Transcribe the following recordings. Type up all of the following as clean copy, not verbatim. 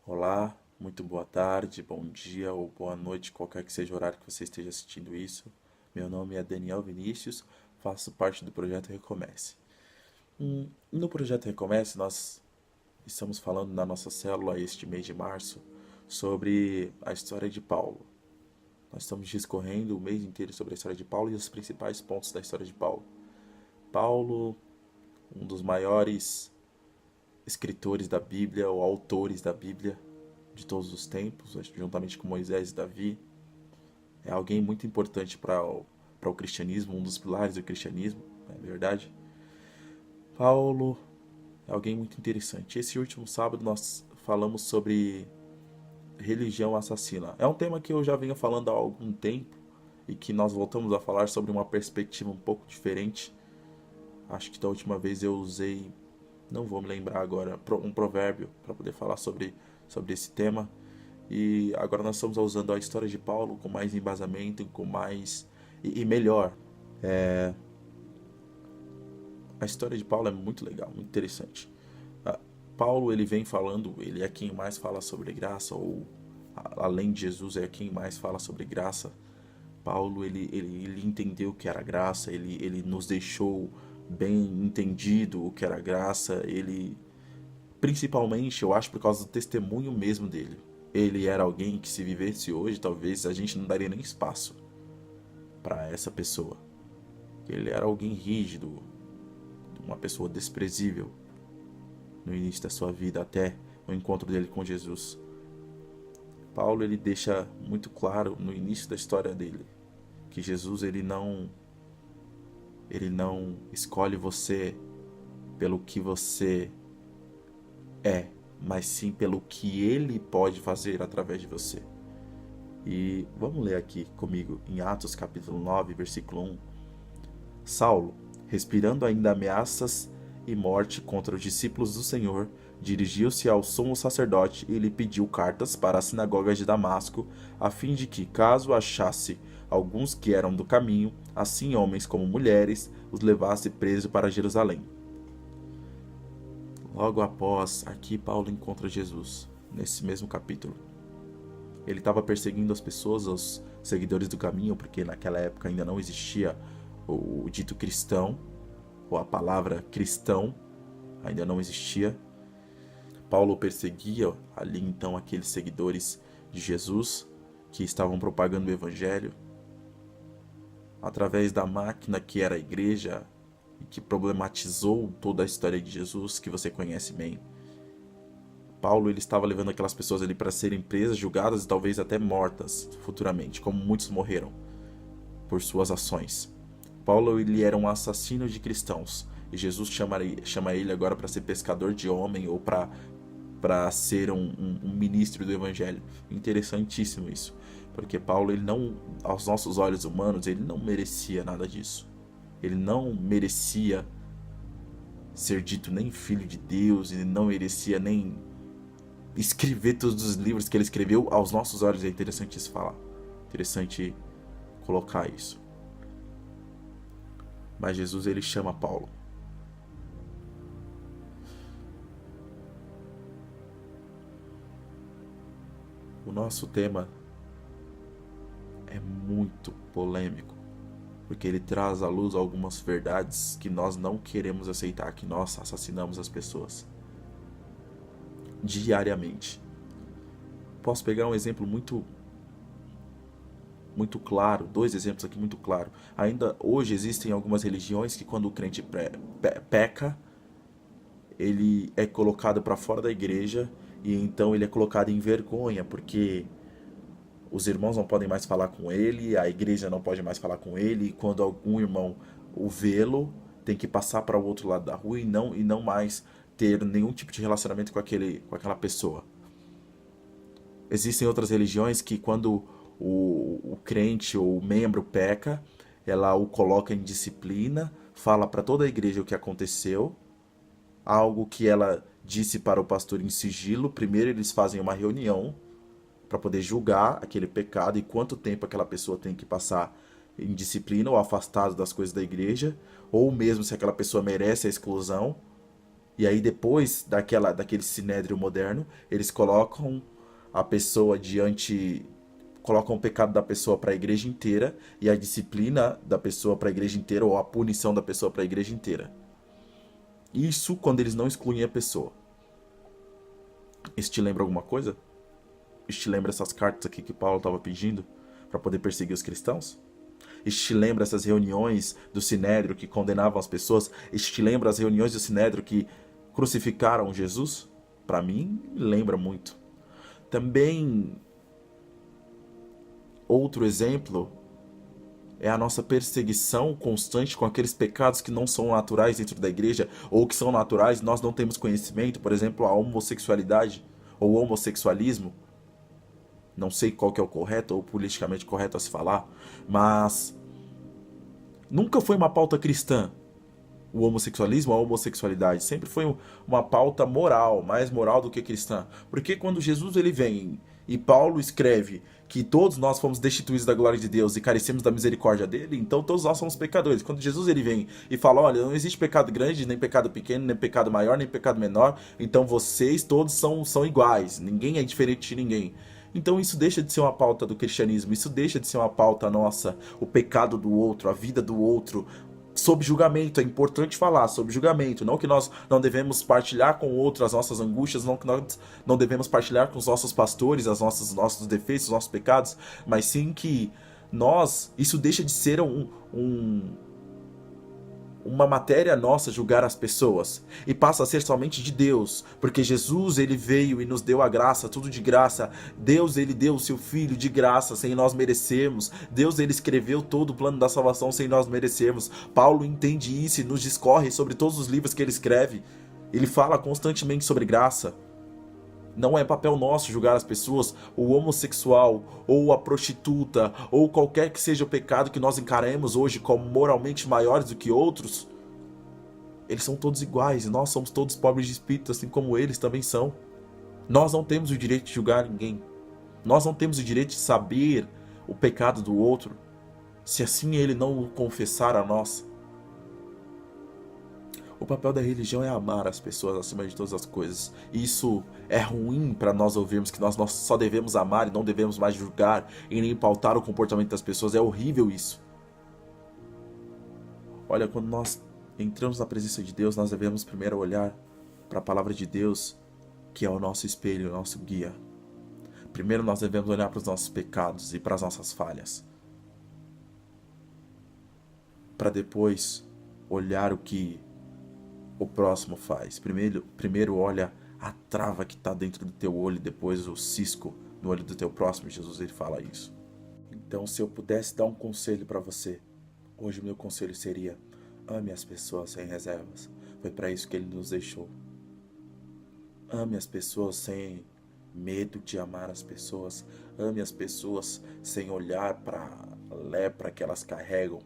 Olá, muito boa tarde, bom dia ou boa noite, qualquer que seja o horário que você esteja assistindo isso. Meu nome é Daniel Vinícius, faço parte do projeto Recomece. No projeto Recomece, nós estamos falando na nossa célula este mês de março sobre a história de Paulo. Nós estamos discorrendo o mês inteiro sobre a história de Paulo e os principais pontos da história de Paulo. Paulo, um dos maiores escritores da Bíblia ou autores da Bíblia de todos os tempos, juntamente com Moisés e Davi. É alguém muito importante para o cristianismo, um dos pilares do cristianismo, não é verdade? Paulo é alguém muito interessante. Esse último sábado nós falamos sobre religião assassina. É um tema que eu já venho falando há algum tempo e que nós voltamos a falar sobre uma perspectiva um pouco diferente. Acho que da última vez eu usei, não vou me lembrar agora, um provérbio para poder falar sobre esse tema. E agora nós estamos usando a história de Paulo com mais embasamento, com mais. E melhor. A história de Paulo é muito legal, muito interessante. Paulo ele vem falando, ele é quem mais fala sobre graça, ou além de Jesus, é quem mais fala sobre graça. Paulo ele entendeu o que era graça, ele nos deixou bem entendido o que era graça, ele principalmente, eu acho, por causa do testemunho mesmo dele. Ele era alguém que, se vivesse hoje, talvez a gente não daria nem espaço para essa pessoa. Ele era alguém rígido, uma pessoa desprezível no início da sua vida, até o encontro dele com Jesus. Paulo ele deixa muito claro no início da história dele que Jesus ele não escolhe você pelo que você é, mas sim pelo que ele pode fazer através de você. E vamos ler aqui comigo em Atos capítulo 9, versículo 1. Saulo, respirando ainda ameaças e morte contra os discípulos do Senhor, dirigiu-se ao sumo sacerdote e lhe pediu cartas para as sinagogas de Damasco, a fim de que, caso achasse alguns que eram do caminho, assim homens como mulheres, os levasse preso para Jerusalém. Logo após, aqui Paulo encontra Jesus, nesse mesmo capítulo. Ele estava perseguindo as pessoas, os seguidores do caminho, porque naquela época ainda não existia o dito cristão, ou a palavra cristão, ainda não existia. Paulo perseguia ali então aqueles seguidores de Jesus que estavam propagando o evangelho através da máquina que era a igreja e que problematizou toda a história de Jesus que você conhece bem. Paulo ele estava levando aquelas pessoas ali para serem presas, julgadas e talvez até mortas futuramente, como muitos morreram por suas ações. Paulo ele era um assassino de cristãos e Jesus chama ele agora para ser pescador de homem ou para ser um ministro do evangelho. Interessantíssimo isso, porque Paulo ele não, aos nossos olhos humanos, ele não merecia nada disso. Ele não merecia ser dito nem filho de Deus, ele não merecia nem escrever todos os livros que ele escreveu. Aos nossos olhos é interessante isso falar, interessante colocar isso. Mas Jesus ele chama Paulo. O nosso tema é muito polêmico, porque ele traz à luz algumas verdades que nós não queremos aceitar, que nós assassinamos as pessoas diariamente. Posso pegar um exemplo muito claro, dois exemplos aqui muito claros. Ainda hoje existem algumas religiões que quando o crente peca, ele é colocado para fora da igreja e então ele é colocado em vergonha, porque os irmãos não podem mais falar com ele, a igreja não pode mais falar com ele, e quando algum irmão o vê-lo, tem que passar para o outro lado da rua e não mais ter nenhum tipo de relacionamento com aquela pessoa. Existem outras religiões que quando o crente ou o membro peca, ela o coloca em disciplina, fala para toda a igreja o que aconteceu, algo que ela disse para o pastor em sigilo. Primeiro eles fazem uma reunião para poder julgar aquele pecado e quanto tempo aquela pessoa tem que passar em disciplina ou afastado das coisas da igreja, ou mesmo se aquela pessoa merece a exclusão. E aí depois daquele sinédrio moderno, eles colocam a pessoa diante, colocam o pecado da pessoa para a igreja inteira e a disciplina da pessoa para a igreja inteira ou a punição da pessoa para a igreja inteira. Isso quando eles não excluem a pessoa. Isso te lembra alguma coisa? Isso te lembra essas cartas aqui que Paulo estava pedindo para poder perseguir os cristãos? Isso te lembra essas reuniões do Sinédrio que condenavam as pessoas? Isso te lembra as reuniões do Sinédrio que crucificaram Jesus? Para mim, lembra muito. Também, outro exemplo é a nossa perseguição constante com aqueles pecados que não são naturais dentro da igreja, ou que são naturais, nós não temos conhecimento, por exemplo, a homossexualidade ou o homossexualismo. Não sei qual que é o correto ou politicamente correto a se falar, mas nunca foi uma pauta cristã o homossexualismo, a homossexualidade. Sempre foi uma pauta moral, mais moral do que cristã. Porque quando Jesus ele vem e Paulo escreve que todos nós fomos destituídos da glória de Deus e carecemos da misericórdia dele, então todos nós somos pecadores. Quando Jesus ele vem e fala, olha, não existe pecado grande, nem pecado pequeno, nem pecado maior, nem pecado menor, então vocês todos são iguais, ninguém é diferente de ninguém. Então isso deixa de ser uma pauta do cristianismo, isso deixa de ser uma pauta nossa, o pecado do outro, a vida do outro, sob julgamento. É importante falar sobre julgamento, não que nós não devemos partilhar com outros as nossas angústias, não que nós não devemos partilhar com os nossos pastores as nossos defeitos, os nossos pecados, mas sim que isso deixa de ser uma matéria nossa julgar as pessoas e passa a ser somente de Deus, porque Jesus ele veio e nos deu a graça, tudo de graça. Deus ele deu o seu filho de graça sem nós merecermos. Deus ele escreveu todo o plano da salvação sem nós merecermos. Paulo entende isso e nos discorre sobre todos os livros que ele escreve. Ele fala constantemente sobre graça. Não é papel nosso julgar as pessoas, o homossexual, ou a prostituta, ou qualquer que seja o pecado que nós encaremos hoje como moralmente maiores do que outros. Eles são todos iguais e nós somos todos pobres de espírito, assim como eles também são. Nós não temos o direito de julgar ninguém. Nós não temos o direito de saber o pecado do outro, se assim ele não o confessar a nós. O papel da religião é amar as pessoas acima de todas as coisas. E isso é ruim para nós ouvirmos que nós só devemos amar e não devemos mais julgar e nem pautar o comportamento das pessoas. É horrível isso. Olha, quando nós entramos na presença de Deus, nós devemos primeiro olhar para a palavra de Deus, que é o nosso espelho, o nosso guia. Primeiro nós devemos olhar para os nossos pecados e para as nossas falhas, para depois olhar o que o próximo faz. Primeiro olha a trava que está dentro do teu olho, depois o cisco no olho do teu próximo. Jesus ele fala isso. Então, se eu pudesse dar um conselho para você, hoje o meu conselho seria: ame as pessoas sem reservas. Foi para isso que ele nos deixou. Ame as pessoas sem medo de amar as pessoas. Ame as pessoas sem olhar para a lepra que elas carregam,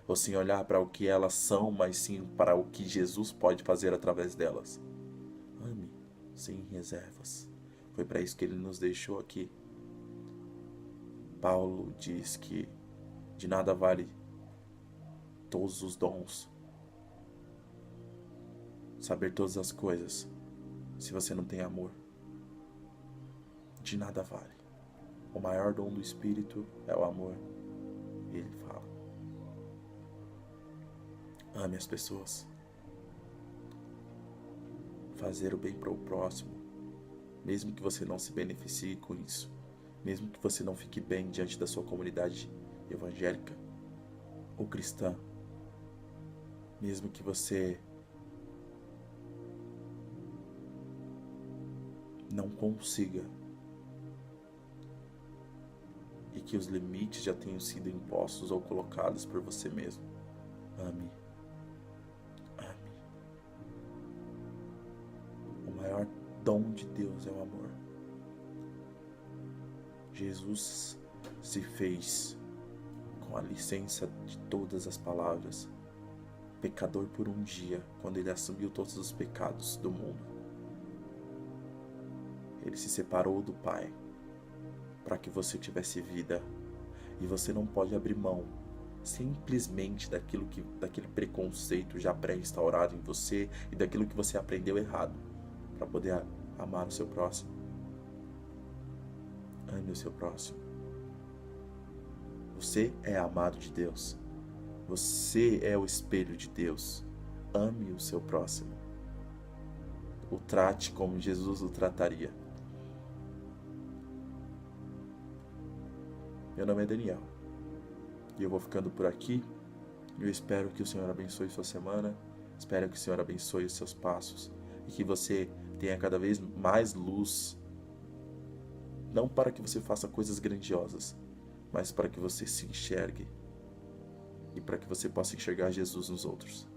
ou sem olhar para o que elas são, mas sim para o que Jesus pode fazer através delas. Ame sem reservas. Foi para isso que ele nos deixou aqui. Paulo diz que de nada vale todos os dons, saber todas as coisas, se você não tem amor. De nada vale. O maior dom do Espírito é o amor. E ele fala: ame as pessoas. Fazer o bem para o próximo, mesmo que você não se beneficie com isso, mesmo que você não fique bem diante da sua comunidade evangélica ou cristã, mesmo que você não consiga e que os limites já tenham sido impostos ou colocados por você mesmo. Ame. Ame. O maior dom de Deus é o amor. Jesus se fez, com a licença de todas as palavras, pecador por um dia, quando ele assumiu todos os pecados do mundo. Ele se separou do Pai para que você tivesse vida, e você não pode abrir mão simplesmente daquele preconceito já pré-instaurado em você e daquilo que você aprendeu errado, para poder amar o seu próximo. Ame o seu próximo. Você é amado de Deus. Você é o espelho de Deus. Ame o seu próximo. O trate como Jesus o trataria. Meu nome é Daniel. E eu vou ficando por aqui. Eu espero que o Senhor abençoe sua semana. Espero que o Senhor abençoe os seus passos. E que você tenha cada vez mais luz. Não para que você faça coisas grandiosas, mas para que você se enxergue. E para que você possa enxergar Jesus nos outros.